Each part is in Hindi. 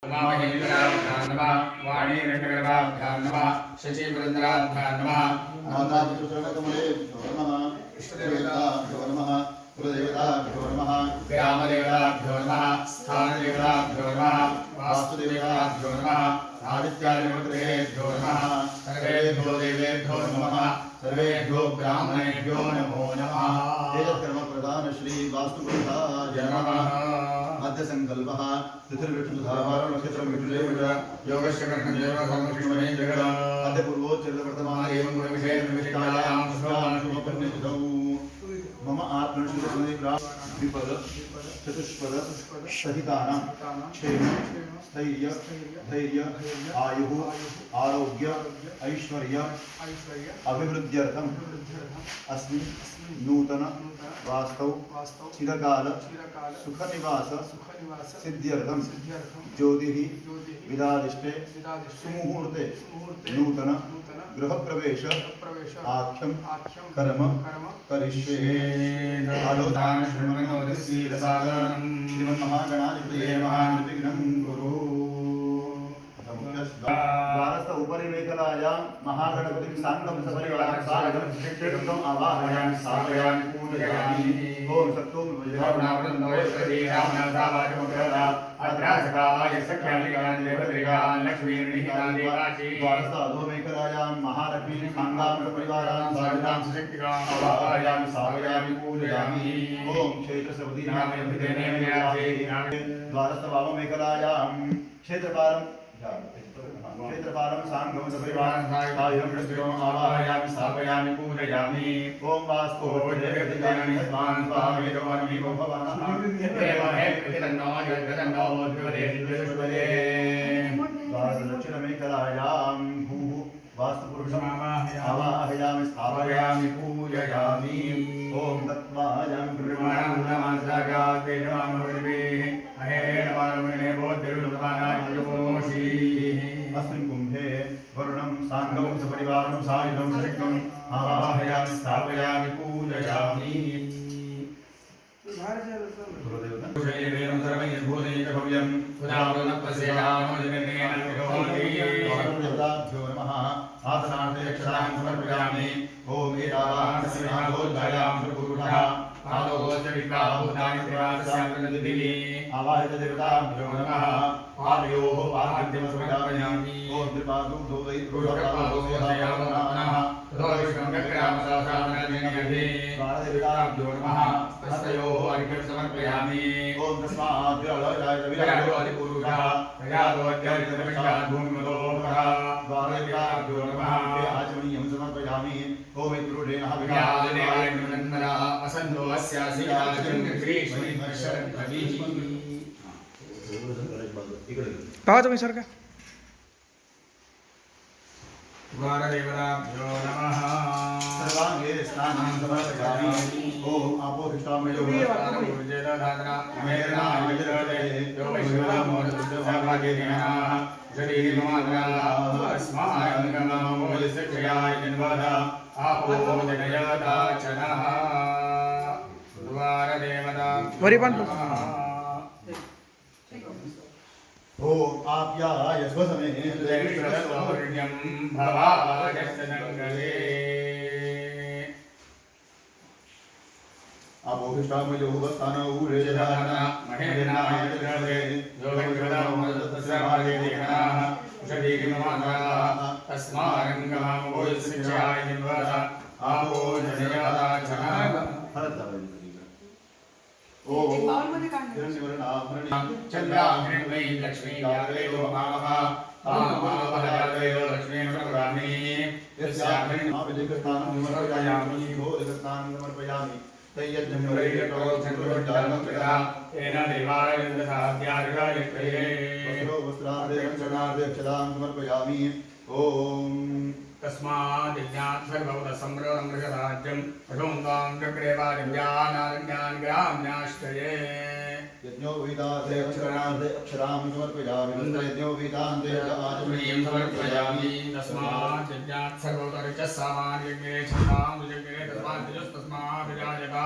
नमः वाणीरण्यगर्भाभ्यां नमः शचीपुरन्दराभ्यां नमः मातापितृचरणकमलेभ्यो नमः इष्टदेवताभ्यो नमः कुलदेवताभ्यो नमः ग्रामदेवताभ्यो नमः स्थानदेवताभ्यो नमः वास्तुदेवताभ्यो नमः आदित्यादिदेवतेभ्यो नमः सर्वेभ्यो देवेभ्यो नमः सर्वेभ्यो ब्राह्मणेभ्यो नमो नमः तेजकर्मप्रधान श्री वास्तुपुरुषाय नमः मध्यसङ्कल्पः तिथिर्विष्णुधारवारो नक्षत्रं विष्णुदेव योगस्य कर्मदेव सर्वकृष्णमये जगद अद्य पूर्वोच्चरितवर्तमाने एवं गुणविषयनिर्विषयायां शुभाशुभपन्निधौ मम आत्मनिष्ठितसंधिप्राप्तिपद चतुष्पद सहितानां क्षेम स्थैर्य धैर्य आयुः आरोग्य ऐश्वर्य अभिवृद्ध्यर्थम् अस्मिन् नूतन वास्तव चिरकाल सुखनिवास सिद्ध्यर्थं ज्योतिः विदादिष्टे सुमुहूर्ते नूतन गृहप्रवेश आख्यं कर्म करिष्ये। आलोदान श्रीमन्नोदस्सीरसागरं श्रीमन्महागणाधिपतये महानिर्विघ्नं कुरु। द्वारस्थ उपरि मेखलायां महागणपतिं साङ्गं सपरिवारं सारगं क्षेत्रं आवाहयामि स्थापयामि पूजयामि। ओम सत्तुं भुजनावृन्दोयस्वती रामनाथावाचमुद्रदा अद्रासकाय सख्यालिकान् देवद्रिगान् लक्ष्मीर्निहितान् देवाची। द्वारस्थ अधो मेखलायां महालक्ष्मीं साङ्गां सपरिवारां सारगां शक्तिकाम् आवाहयामि स्थापयामि पूजयामि। ओम क्षेत्रसवती नामयभिधेने व्यासे द्वारस्थ वाम मेखलायां क्षेत्रपालं साङ्गं सपरिवारं सायं मृत्युम् आवाहयामि स्थापयामि पूजयामि। ओम वास्तु जगदिदानि स्वान् स्वामिरोमि भवनः देवहे प्रतितन्नो जगदन्नो द्विवदे दक्षिणमेखलायां भूः वास्तुपुरुषम् आवाहयामि स्थापयामि पूजयामि। ओम तत्त्वायं ब्रह्मणं नमस्कारात् नमोर्वे अहेणमानमने बोधिरुत्पानायुपोषि। अस्मिन् कुम्भे वरुणं साङ्गं सपरिवारं सायुधं सशक्तं आवाहयामि स्थापयामि पूजयामि। शैलेन सर्वैर्भूतैकभव्यं देवताभ्यो नमः आसनार्थे अक्षतां समर्पयामि। ओम एतावाहनसिंहाभोज्जायां सुपुरुषः आलोकोच्चविक्राभूतानि त्रिवासस्यामृतदिति आवाहित देवताभ्यो नमः पादयोः पादान्त्यमसमर्पयामि। ओम त्रिपादुग्धो वैद्रोषपादोऽहयामनः देवताभ्यो नमः हस्तयोः अर्घ्यं समर्पयामि। ओम तस्माद्विराजविराजोऽधिपुरुषः प्रजातोऽध्यर्थितमिषाद्भूमिमतोऽपरः द्वारदेवताभ्यो नमः आचमनीयं समर्पयामि। ओम इत्रुडेन हविर्यादेवायन्मनन्मना असन्तो अस्यासि राजं ग्रीष्मैर्वर्षरद्भविः। पाहा तुम्ही सर का द्वारदेवताभ्यो नमः सर्वांगे स्नानं समर्पयामि। ओम आपोहिष्टामयो ऊर्जेदाधातना मेरणायुजते यो वैश्वरामोदुद्धभागेनः जडीर्मात्राः अस्मायङ्गमोदस्यक्षयाय जन्मदा आपो जनयदाचनः द्वारदेवताभ्यो ओम आप्याय स्वसमे दैविश्वरसौर्यं भवाजस्तनङ्गले आपोहिष्टामयो वस्तानौ ऊर्जेदाधाना महेन्द्रनायुजते यो वैश्वरामोदस्यभागेनः जडीर्मात्राः अस्मायङ्गमोदस्यक्षयाय जन्मदा आपो जनयदाचनः चन्द्राग्निर्वै लक्ष्मी यादवेयो मामः तामहावहयादवेयो लक्ष्मीं प्रभरामि यस्याग्निर्माविदिकस्थानं समर्पयामि। भोदिकस्थानं समर्पयामि। तय्यज्ञमुरैरटो चन्द्रोज्जालं कृता तेन देवालयन्दसाध्यार्गायत्रे वस्त्रो वस्त्रार्धे रक्षणार्धे अक्षतां समर्पयामि। ओम तस्मात् यज्ञात् सर्वभूतसम्भ्रमृगराज्यं पशून्वां चक्रेवादिव्यानारण्यान् ग्राम्याश्रये यज्ञो वीतार्थे अक्षरार्धे अक्षरां समर्पयामि। यज्ञो वीतान्ते आचमनीयं समर्पयामि। तस्मात् यज्ञात् सर्वोत्तरश्च सामान्यज्ञे छन्दां यज्ञे तस्मात् तस्मात् विराजता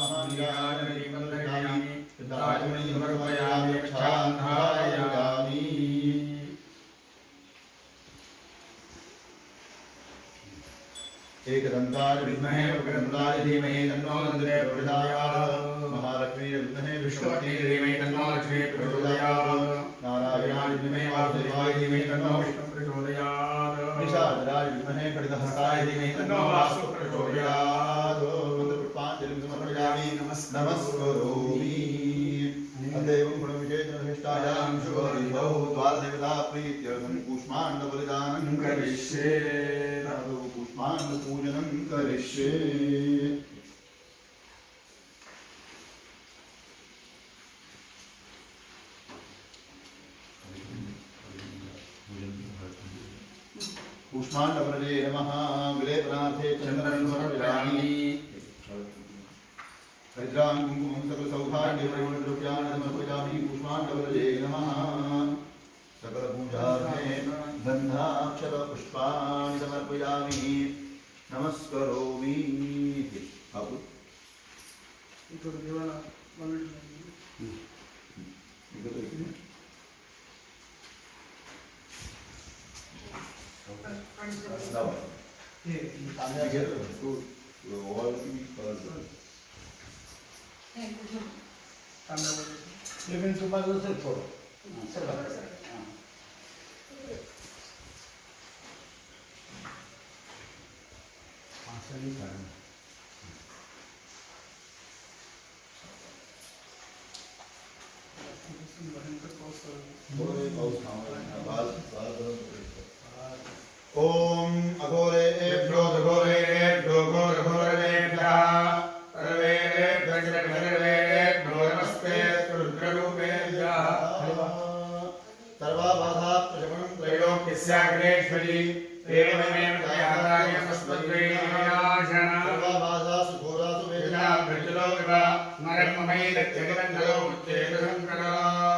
महावीराय वन्दयामि सिद्धार्थमणि समर्पयामि रक्षाबन्धारयामि एकदन्ताय विद्महे वक्रतुण्डाय धीमहि तन्नो दन्ते प्रचोदयात् महालक्ष्मी विद्महे विष्णुपत्नी धीमहि तन्नो लक्ष्मी प्रचोदयात् नारायणाय विद्महे वासुदेवाय धीमहि तन्नो विष्णु प्रचोदयात् निशाचराय विद्महे खड्गहस्ताय धीमहि तन्नो वासु प्रचोदयात् मंत्रपुष्पाञ्जलिं समर्पयामि नमस्करोमि अदेवं गुणविशेषणविशिष्टायां शुभदिनौ द्वारदेवता प्रीत्यर्थं पुष्पाण्डबलिदानं करिष्ये पुष्पाण्डपूजनं करिष्ये पुष्पाण्डवरदे नमः विलेपनार्थे चन्द्रं समर्पयामि हरिद्रां कुङ्कुमं सकलसौभाग्यपरिमलद्रव्याणि समर्पयामि पुष्पाण्डवरदे नमः सकलपूजार्थे गन्धाक्षरपुष्पाणि समर्पयामि नमस्करोमि लेकिन सुबह से छोड़ो ओम अघोरेभ्यो घोरेभ्यो घोरघोरेभ्यः सर्वेभ्यो नमस्ते रुद्ररूपेभ्यः सर्वाबाधा प्रशमनं त्रैलोक्यस्याग्रेश्वरी एवमेव त्रयाणायमस्मद्वेनाशना सर्वाबाधा सुघोरासु वेदना भृजलो विव स्मरन्ममयि दत्यगमन्दलो उच्चेतसङ्करात्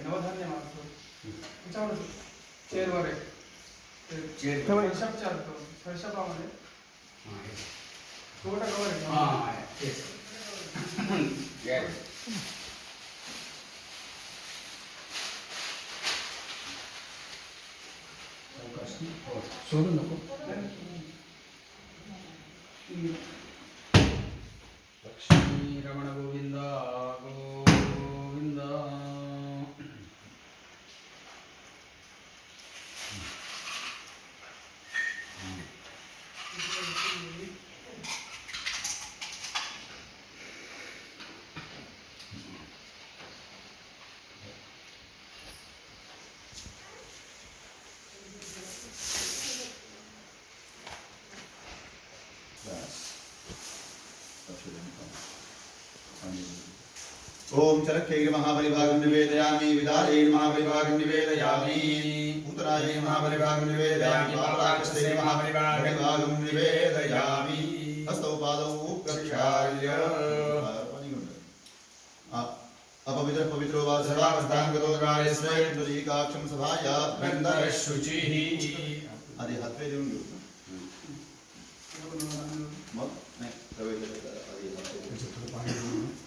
नवधान्य मागतो त्याच्यावर चेअरवर आहे चालतो सरशापामध्ये थोडा कवर आहे सोडू नको लक्ष्मी रमण गोविंद गोविंद ओम चरक्षैर महाबलिभागं निवेदयामि विदारेण महाबलिभागं निवेदयामि उत्तरायण महाबलिभागं निवेदयामि पादाक्षैर महाबलिभागं निवेदयामि हस्तौ पादौ प्रक्षाल्य अपवित्र पवित्रो वा सर्वावस्थां गतो द्वारेस्मै दुरीकाक्षं सभाया गन्धर्वशुचिः आदि हातवे देऊन घेऊ मग नाही प्रवेश आधी हातवे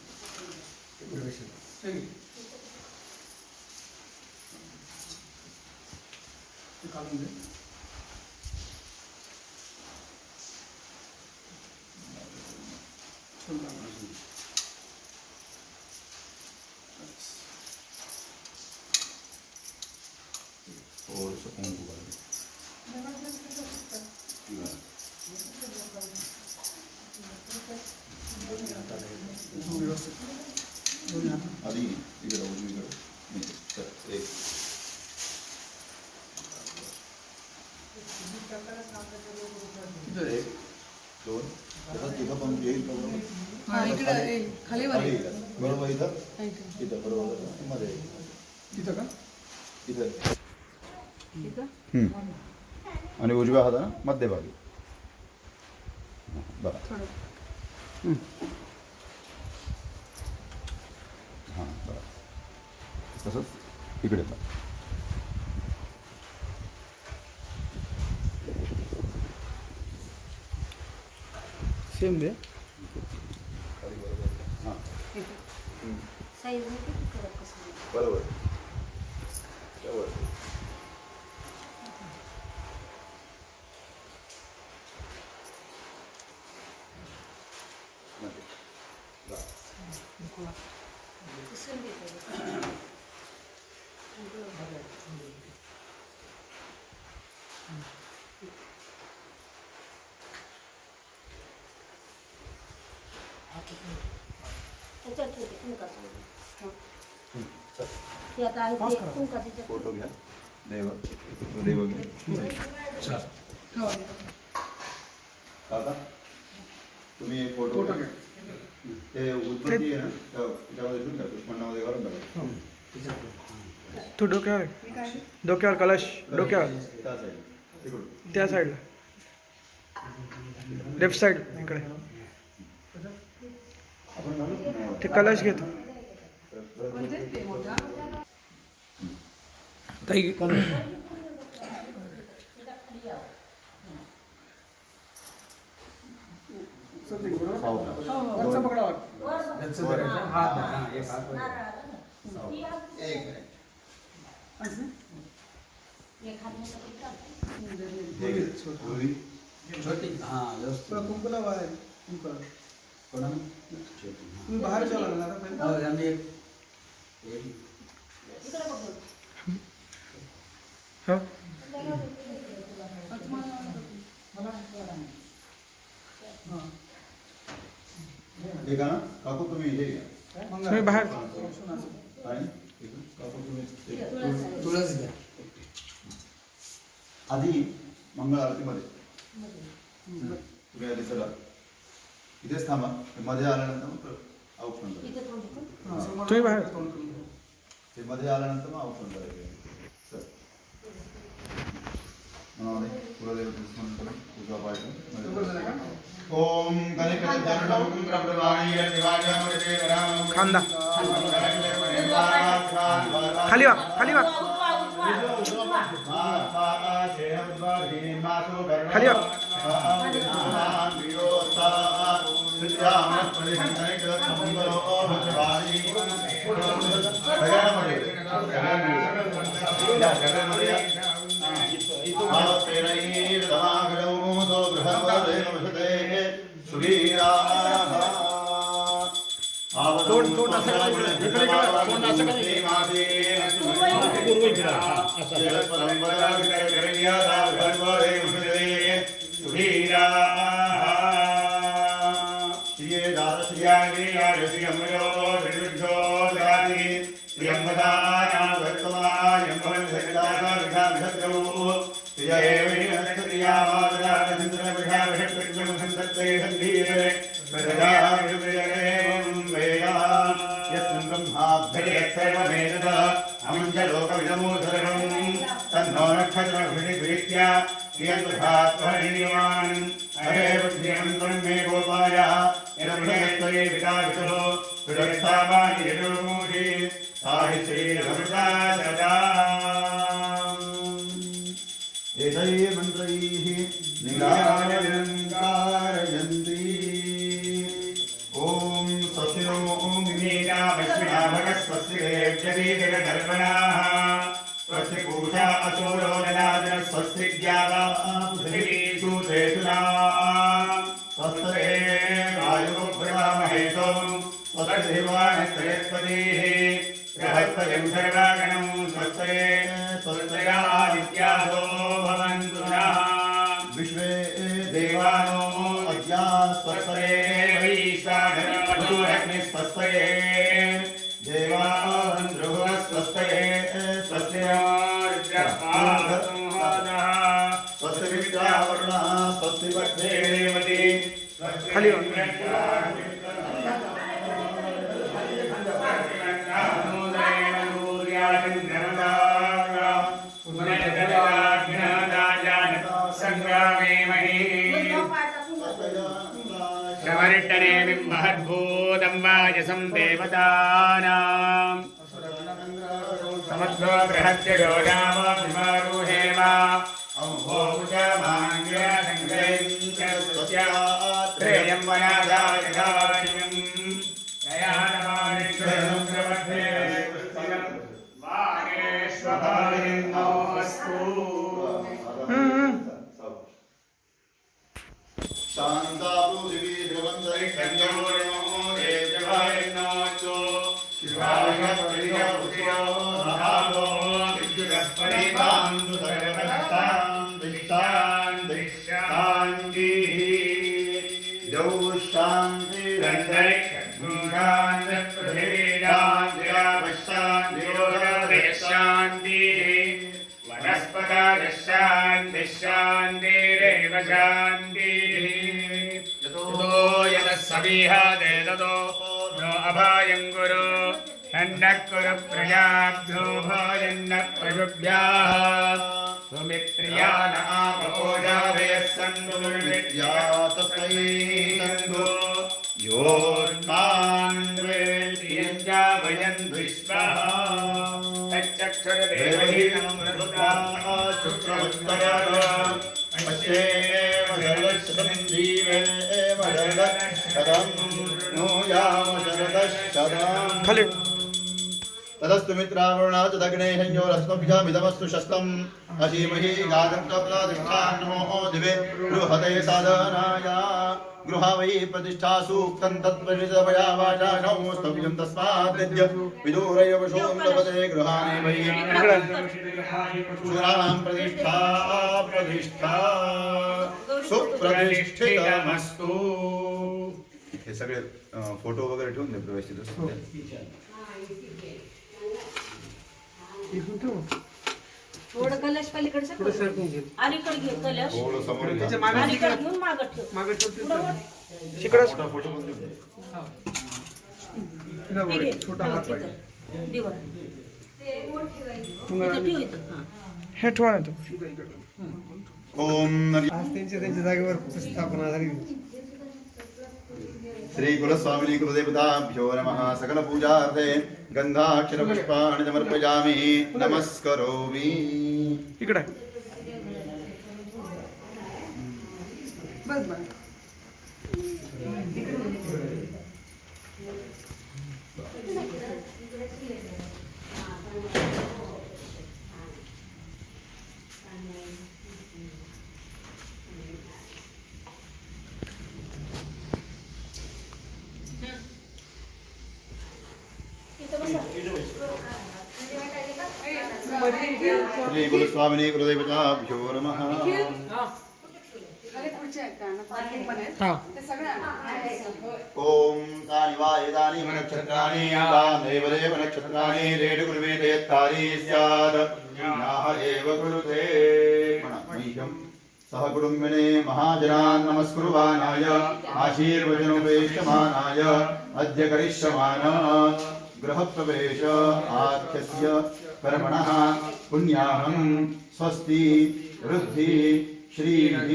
और सकून को आधी इकडे उजवीकडे एक एक दोन तिथं पण येईल खाली बरोबर इथं इथं बरोबर मध्ये इथं का इथं आणि उजव्या हातानं मध्यभागी बघा हां बघा तसंच इकडे बघा सेम दे हां बरोबर बरोबर फोटो घ्या देव देव घ्या काका तुम्ही एक फोटो घ्या ते उत्पत्ती आहे ना त्यामध्ये घेऊन घ्या पुष्पंडामध्ये घालून टाका तू डोक्यावर डोक्यावर कलश डोक्यावर त्या साईड तिकडून त्या साईडला लेफ्ट साईड इकडे ते कलश घेतो ताई बाहेर चला हो हे का ना काकू तुम्ही हे घ्या तुम्ही बाहेर आणि काकू तुम्ही तुळस घ्या आधी मंगळ आरतीमध्ये तुम्ही आधी चला इथेच थांबा मध्ये आल्यानंतर मग औक्षण करा तुम्ही बाहेर ते मध्ये आल्यानंतर मग औक्षण करायचं चल म्हणाले कुलदेव स्मरण करून पूजा पाहिजे ओम खांदा खाली वा खाली वा खाली वा यत्सर्वमेतत् अमुञ्च लोकविदमूसर्वम् तन्नो नक्षत्रभिषिद्वीत्या श्रियन्तुधात्वनिर्वान् अरे बुद्धिमन्त्रं मे गोपाय यदभिषयत्वये पिता विशुः सुरक्षावानि यदुर्मूषि साहिश्रीरमृता सदा एतैर्मन्त्रैः निराजनकारयन्ति ॐ स्वस्तिनो स्वस्तिर्गर्भणाः स्वस्ति पूषा असुरो ददातु स्वस्ति ज्ञावा पृथिवीषु तेषुना स्वस्ते वायुर्ब्रह्महेतो स्वस्ति देवानस्त्रयस्पतिः बृहस्पतिं सर्वागणं स्वस्ते स्वस्त्रयादित्यासो भवन्तु नः विश्वे देवानो अद्या स्वस्ते वैश्वानरोऽग्निस्वस्ते देवान्द्रुः स्वस्ते स्वस्ति विद्यावर्णः स्वस्ति पत्नी देवती खाली शवर्षणे बिम्बहद्भूतं वाजसं देवतानाम् समत्सो बृहस्य योजावभिमारुहे वा अम्भोपुजमाङ्ग्यसङ्ग्रयं वनादायधारिणम् शान्ता पृथिवी ध्रुवन्तरिक्षञ्जमूर्णो देवजवायिनोचो शिवायपरिजपुषो महाभो विद्युरपरिभान्तु सर्वभक्तान्तिशान्तिः यौ शान्तिः वनस्पतिशान्तिरेव शान्तिः यतो यतः सविहादे ततो नो अभयं कुरु नन्नः कुरु प्रजाभ्यो भयन्नः पशुभ्यः सुमित्रिया न आपोजाभयः सन्तु दुर्मित्या तस्मै सन्तु योन्मान्वेष्यं जावयन् विश्वः तच्चक्षुर्देवहीनं मृदुताः शुक्रवत्तरः पश्येम शरदशतं जीवेम शरदशतं नूयाम शरदशतं खाली तदस्तु मित्रावरुणा च दग्ने हन्योरस्मभ्यामिदमस्तु शस्तम् अशीमहि गादन्तप्रतिष्ठान्नो दिवे गृहते साधनाय गृहा वै प्रतिष्ठा सूक्तं तत्परितपया वाचा नौस्तव्यं तस्मात् विद्य विदूरैव शोन्दपते गृहाणि वै शूराणां प्रतिष्ठा प्रतिष्ठा सुप्रतिष्ठितमस्तु हे सगळे फोटो वगैरे ठेवून दे व्यवस्थित थोडं कलश पलीकडे अलीकडे घे कलश थोडं समोर घ्या. अलीकडे घेऊन मागं ठेव पुढं वळ. तिकडं मोठा फोटो पण ठेवून दे. हे घे. हा, तिथं. दिवा. इथं ठेव इथं. हा. हे ठेवा ना तू ओम त्यांच्या जागेवर स्थापना झाली श्री कुलस्वामिनी कुलदेवताभ्यो नमः सकल पूजार्थे गंधाक्षर पुष्पाणि समर्पयामि नमस्करोमि इकडे बस बस श्री कुलस्वामिनी कुलदेवताभ्यो नमः ओम तानि वा एतानि नक्षत्राणि तानेव देव नक्षत्राणि रेडुकुर्वे यत्तानि स्यात् याः एव कुरुते मह्यं सह कुटुम्बिने महाजनान् नमस्कुर्वाणाय आशीर्वचनोपेक्षमाणाय अद्य करिष्यमाण गृहप्रवेश आख्यस्य कर्मणः पुण्याहं स्वस्ति वृद्धि श्रीः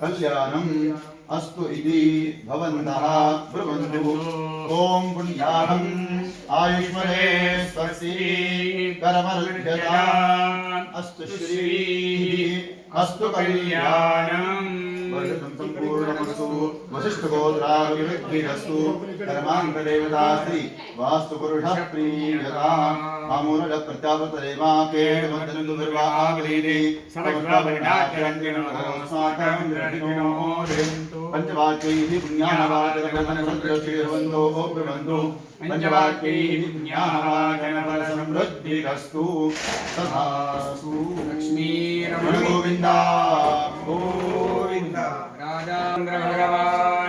कल्याणम् अस्तु इति भवन्तः ब्रुवन्तु। ॐ पुण्याहम् आयुष्महे स्वस्ति कर्मर्घ्यताम् अस्तु श्रीः अस्तु कल्याणम् वर्षं सम्पूर्णमस्तु वसिष्ठगोत्राभिवृद्धिरस्तु कर्मान्तदेवता श्री वास्तुपुरुषः प्रीयताम् आमूलः प्रत्यावर्तदेवा केळमन्तनु दुर्वाग्लीति समग्रवैनाट्यन्तिनो अस्माकं ग्रहिणो पञ्चवाक्यैः पुण्याहवाचनसंवृद्धिरस्तु ब्रुवन्तु पञ्चवाक्यैः पुण्याहवाचनफलसमृद्धिरस्तु तथास्तु। लक्ष्मीरमण गोविन्द गोविन्द राजान्द्र भगवान्